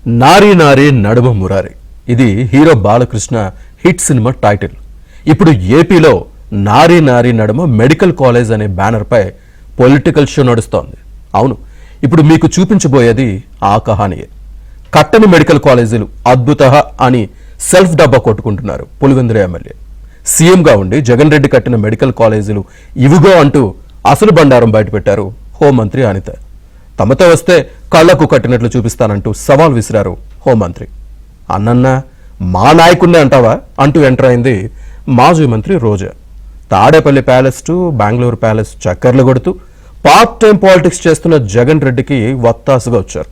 నారీ నారీ నడుమ మురారి ఇది hero Balakrishna hit cinema title. ఇప్పుడు ఏపీలో నారీ నారీ నడుమ మెడికల్ కాలేజ్ అనే బ్యానర్ పై పొలిటికల్ షో నడుస్తోంది. అవును, ఇప్పుడు మీకు చూపించబోయేది ఆ కహానియే. కట్టని మెడికల్ కాలేజీలు అద్భుత అని సెల్ఫ్ డబ్బా కొట్టుకుంటున్నారు పులివెందుల ఎమ్మెల్యే. సీఎంగా ఉండి జగన్ రెడ్డి కట్టిన మెడికల్ కాలేజీలు ఇవిగో అంటూ అసలు బండారం బయటపెట్టారు హోంమంత్రి అనిత. తమతో వస్తే కళ్లకు కట్టినట్లు చూపిస్తానంటూ సవాల్ విసిరారు హోంమంత్రి. అన్నన్నా మా నాయకున్నే అంటావా అంటూ ఎంటర్ అయింది మాజీ మంత్రి Roja. Tadepalli palace to Bengaluru palace చక్కర్లు కొడుతూ పార్ట్ టైం పాలిటిక్స్ చేస్తున్న జగన్ రెడ్డికి వత్తాసుగా వచ్చారు.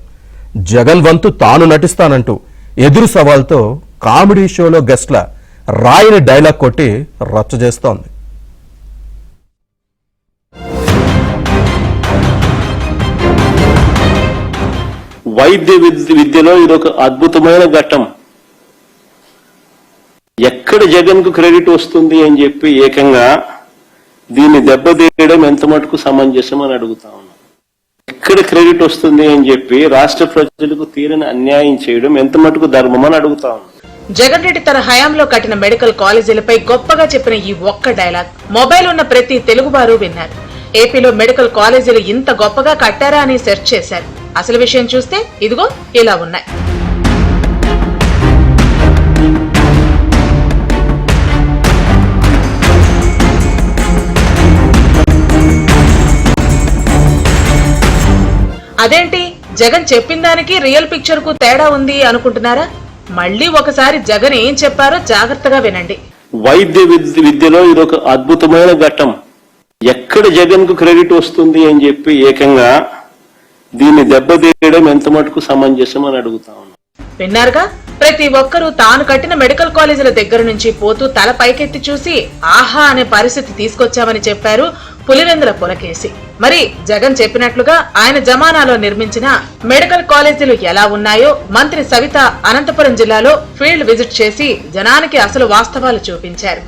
జగన్ వంతు తాను నటిస్తానంటూ ఎదురు సవాల్తో కామెడీ షోలో గెస్ట్ల రాయని డైలాగ్ కొట్టి రచ్చ చేస్తోంది. వైద్య విద్యలో ఇదొక అద్భుతమైన ఘట్టం. ఎక్కడ జగన్ కు క్రెడిట్ వస్తుంది అని చెప్పి ఏకంగా దీన్ని దెబ్బతీయడం ఎంత మటుకు సమంజసం అని అడుగుతా ఉన్నాం. ఎక్కడ క్రెడిట్ వస్తుంది అని చెప్పి రాష్ట్ర ప్రజలకు తీరని అన్యాయం చేయడం ఎంత మటుకు ధర్మం అని అడుగుతా ఉన్నాం. జగన్ రెడ్డి తన హయాంలో కట్టిన మెడికల్ కాలేజీలపై గొప్పగా చెప్పిన ఈ ఒక్క డైలాగ్ మొబైల్ ఉన్న ప్రతి తెలుగువారు విన్నారు. ఏపీలో మెడికల్ కాలేజీలు ఇంత గొప్పగా కట్టారా అని సెర్చ్ చేశారు. అసలు విషయం చూస్తే ఇదిగో ఇలా ఉన్నాయి. అదేంటి, జగన్ చెప్పిన దానికి రియల్ పిక్చర్ కు తేడా ఉంది అనుకుంటున్నారా? మళ్ళీ ఒకసారి జగన్ ఏం చెప్పారో జాగ్రత్తగా వినండి. వైద్య విద్యలో ఇదొక అద్భుతమైన ఘట్టం. ఎక్కడ జగన్ కు క్రెడిట్ వస్తుంది అని చెప్పి ఏకంగా దీన్ని దెబ్బతీయడం ఎంత మటుకు సమంజసం అని అడుగుతా ఉన్నాం. విన్నారుగా, ప్రతి ఒక్కరూ తాను కట్టిన మెడికల్ కాలేజీల దగ్గర నుంచి పోతూ తల పైకెత్తి చూసి ఆహా అనే పరిస్థితి తీసుకొచ్చామని చెప్పారు పులివెందుల పులకేసి. మరి జగన్ చెప్పినట్లుగా ఆయన జమానాలో నిర్మించిన మెడికల్ కాలేజీలు ఎలా ఉన్నాయో మంత్రి సవిత అనంతపురం జిల్లాలో ఫీల్డ్ విజిట్ చేసి జనానికి అసలు వాస్తవాలు చూపించారు.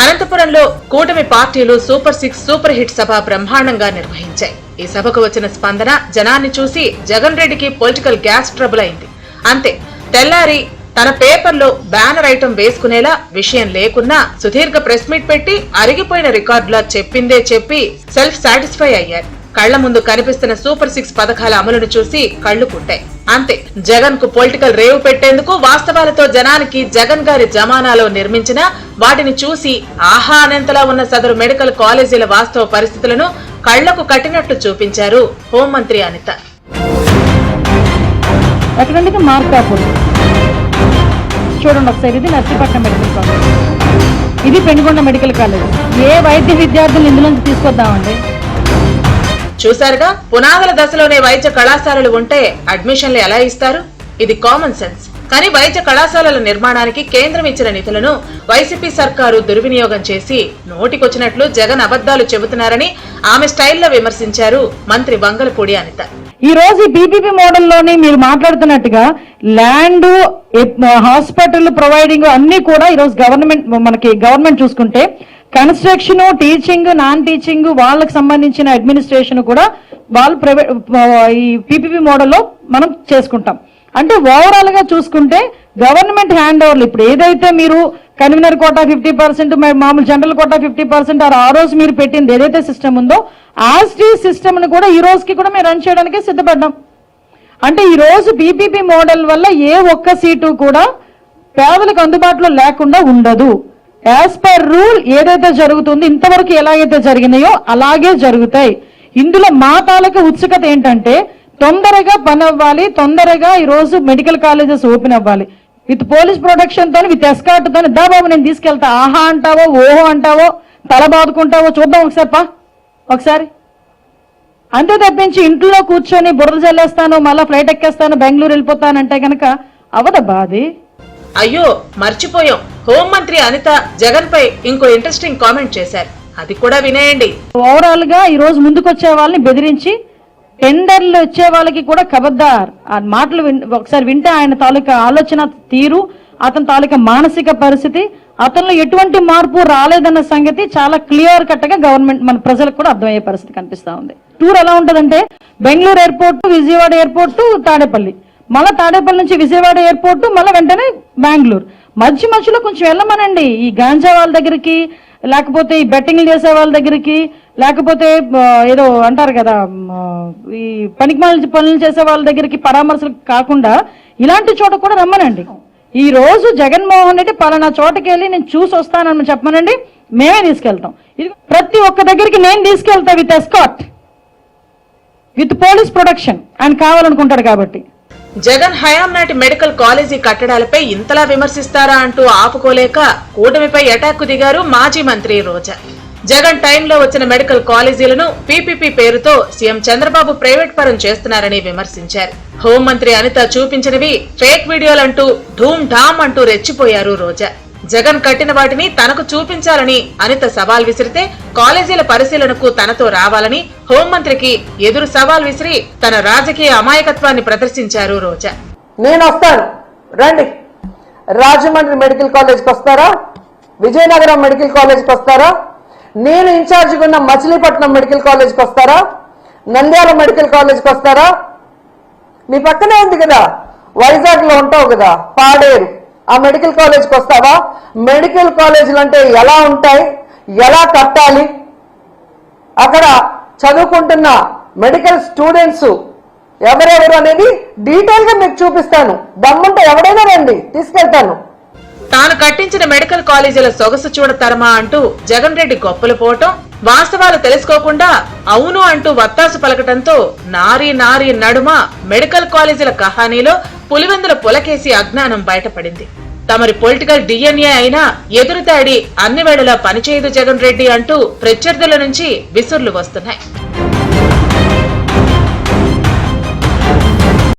అనంతపురంలో కూటమి పార్టీలు సూపర్ 6 సూపర్ హిట్ సభ బ్రహ్మాండంగా నిర్వహించాయి. ఈ సభకు వచ్చిన స్పందన జనాన్ని చూసి జగన్ రెడ్డికి పొలిటికల్ గ్యాస్ ట్రబుల్ అయింది. అంతే, తెల్లారి తన పేపర్లో బ్యానర్ ఐటం వేసుకునేలా విషయం లేకున్నా సుదీర్ఘ ప్రెస్ మీట్ పెట్టి అరిగిపోయిన రికార్డులా చెప్పిందే చెప్పి సెల్ఫ్ సాటిస్ఫై అయ్యారు. కళ్ల ముందు కనిపిస్తున్న సూపర్ 6 పథకాల అమలును చూసి కళ్లు కుట్టాయి. అంతే, జగన్ కు పొలిటికల్ రేవు పెట్టేందుకు వాస్తవాలతో జనానికి జగన్ గారి జమానాలో నిర్మించిన వాటిని చూసి ఆహా అనేంతలా ఉన్న సదరు మెడికల్ కాలేజీల వాస్తవ పరిస్థితులను కళ్లకు కట్టినట్లు చూపించారు హోంమంత్రి అనిత. చూడండి ఒకసారి, ఇది నర్సీపట్నం మెడికల్ కాలేజ్, ఇది పెనుగొండ మెడికల్ కాలేజ్. ఏ వైద్య విద్యార్థులు ఇందులో తీసుకొద్దామండి? చూశారుగా, పునాదుల దశలోనే వైద్య కళాశాలలు ఉంటే అడ్మిషన్లు ఎలా ఇస్తారు? ఇది కామన్ సెన్స్. కానీ వైద్య కళాశాలల నిర్మాణానికి కేంద్రం ఇచ్చిన నిధులను వైసీపీ సర్కారు దుర్వినియోగం చేసి నోటికొచ్చినట్లు జగన్ అబద్దాలు చెబుతున్నారని ఆమె స్టైల్లో విమర్శించారు మంత్రి వంగలపూడి అనిత. ఈ రోజు పీపీపీ మోడల్లోని మీరు మాట్లాడుతున్నట్టుగా ల్యాండ్, హాస్పిటల్ ప్రొవైడింగ్ అన్ని కూడా ఈ రోజు గవర్నమెంట్ చూసుకుంటే కన్స్ట్రక్షన్, టీచింగ్, నాన్ టీచింగ్ వాళ్ళకి సంబంధించిన అడ్మినిస్ట్రేషన్ కూడా వాళ్ళు ప్రైవేట్ ఈ పీపీపీ మోడల్లో మనం చేసుకుంటాం. అంటే ఓవరాల్ గా చూసుకుంటే గవర్నమెంట్ హ్యాండ్ ఓవర్లు ఇప్పుడు ఏదైతే మీరు కన్వీనర్ కోటా 50%, మామూలు జనరల్ కోటా 50% ఆ రోజు మీరు పెట్టింది ఏదైతే సిస్టమ్ ఉందో ఆస్టీ సిస్టమ్ ను కూడా ఈ రోజుకి కూడా మేము రన్ చేయడానికి సిద్ధపడ్డాం. అంటే ఈ రోజు పీపీపీ మోడల్ వల్ల ఏ ఒక్క సీటు కూడా పేదలకు అందుబాటులో లేకుండా ఉండదు. యాజ్ పర్ రూల్ ఏదైతే జరుగుతుంది, ఇంతవరకు ఎలాగైతే జరిగినాయో అలాగే జరుగుతాయి. ఇందులో మా తాలూకా ఉత్సుకత ఏంటంటే తొందరగా పని అవ్వాలి, తొందరగా ఈ రోజు మెడికల్ కాలేజెస్ ఓపెన్ అవ్వాలి. విత్ పోలీస్ ప్రొటెక్షన్ తోని, విత్ ఎస్కార్ట్ తోని. దా బాబు నేను తీసుకెళ్తా, ఆహా అంటావో ఓహో అంటావో తల బాదుకుంటావో చూద్దాం ఒకసారి అంతే తప్పించి ఇంట్లో కూర్చొని బురద జల్లేస్తాను, మళ్ళా ఫ్లైట్ ఎక్కేస్తాను, బెంగళూరు వెళ్ళిపోతానంటే కనుక అవదబ్బా అది. అయ్యో మర్చిపోయాం, హోంమంత్రి అనిత జగన్ పై ఇంకో ఇంట్రెస్టింగ్ కామెంట్ చేశారు. అది కూడా వినేయండి. ఓవరాల్ గా ఈ రోజు ముందుకొచ్చే వాళ్ళని బెదిరించి టెండర్లు వచ్చే వాళ్ళకి కూడా ఖబర్దార్ ఆ మాటలు ఒకసారి వింటే ఆయన తాలూకా ఆలోచన తీరు అతని తాలూకా మానసిక పరిస్థితి, అతనిలో ఎటువంటి మార్పు రాలేదన్న సంగతి చాలా క్లియర్ కట్ గా గవర్నమెంట్ మన ప్రజలకు కూడా అర్థమయ్యే పరిస్థితి కనిపిస్తా ఉంది. టూర్ ఎలా ఉంటదంటే బెంగళూరు ఎయిర్పోర్ట్, విజయవాడ ఎయిర్పోర్ట్, తాడేపల్లి, మళ్ళీ తాడేపల్లి నుంచి విజయవాడ ఎయిర్పోర్ట్, మళ్ళీ వెంటనే బెంగళూరు. మధ్యలో కొంచెం వెళ్ళమనండి ఈ గాంజా వాళ్ళ దగ్గరికి, లేకపోతే ఈ బెట్టింగ్లు చేసే వాళ్ళ దగ్గరికి, లేకపోతే ఏదో అంటారు కదా ఈ పనికిమాలిన పనులు చేసే వాళ్ళ దగ్గరికి పరామర్శలు కాకుండా ఇలాంటి చోట కూడా రమ్మనండి. ఈ రోజు జగన్మోహన్ రెడ్డి పలానా చోటకి వెళ్ళి నేను చూసి వస్తానని చెప్పమనండి, మేమే తీసుకెళ్తాం. ఇది ప్రతి ఒక్క దగ్గరికి నేను తీసుకెళ్తా with escort, with police protection ఆయన కావాలనుకుంటాడు కాబట్టి. జగన్ హయాం నాటి మెడికల్ కాలేజీ కట్టడాలపై ఇంతలా విమర్శిస్తారా అంటూ ఆపుకోలేక కూటమిపై అటాక్కు దిగారు మాజీ మంత్రి రోజా. జగన్ టైంలో వచ్చిన మెడికల్ కాలేజీలను పీపీపీ పేరుతో సీఎం చంద్రబాబు ప్రైవేట్ పరం చేస్తున్నారని విమర్శించారు. హోంమంత్రి అనిత చూపించినవి ఫేక్ వీడియోలంటూ ధూమ్ ఢామ్ అంటూ రెచ్చిపోయారు రోజా. జగన్ కట్టిన వాటిని తనకు చూపించాలని అనిత సవాల్ విసిరితే కాలేజీల పరిశీలనకు తనతో రావాలని హోంమంత్రికి ఎదురు సవాల్ విసిరి తన రాజకీయ అమాయకత్వాన్ని ప్రదర్శించారు రోజా. నేను వస్తాను, రండి. రాజమండ్రి మెడికల్ కాలేజ్కి వస్తారా? విజయనగరం మెడికల్ కాలేజ్కి వస్తారా? నేను ఇన్ఛార్జిగా ఉన్న మచిలీపట్నం మెడికల్ కాలేజ్కి వస్తారా? నంద్యాల మెడికల్ కాలేజ్కి వస్తారా? మీ పక్కనే ఉంది కదా, వైజాగ్ లో ఉంటావు కదా, పాడేరు, ఆ మెడికల్ కాలేజ్కి వస్తావా? మెడికల్ కాలేజీలు అంటే ఎలా ఉంటాయి, ఎలా కట్టాలి, అక్కడ చదువుకుంటున్న మెడికల్ స్టూడెంట్స్ ఎవరెవరు అనేది డీటెయిల్ గా మీకు చూపిస్తాను. దమ్ముంటే ఎవడైనా రండి, తీసుకెళ్తాను. తాను కట్టించిన మెడికల్ కాలేజీల సొగసు చూడతరమా అంటూ జగన్ రెడ్డి గొప్పలు పోవటం, వాస్తవాలు తెలుసుకోకుండా అవును అంటూ వత్తాసు పలకటంతో నారీ నారీ నడుమ మెడికల్ కాలేజీల కహానీలో పులివెందుల పొలకేసి అజ్ఞానం బయటపడింది. తమరి పొలిటికల్ డిఎన్ఏ అయినా ఎదురుదాడి అన్ని వేళలా పనిచేయదు జగన్ రెడ్డి అంటూ ప్రత్యర్థుల నుంచి విసుర్లు వస్తున్నాయి.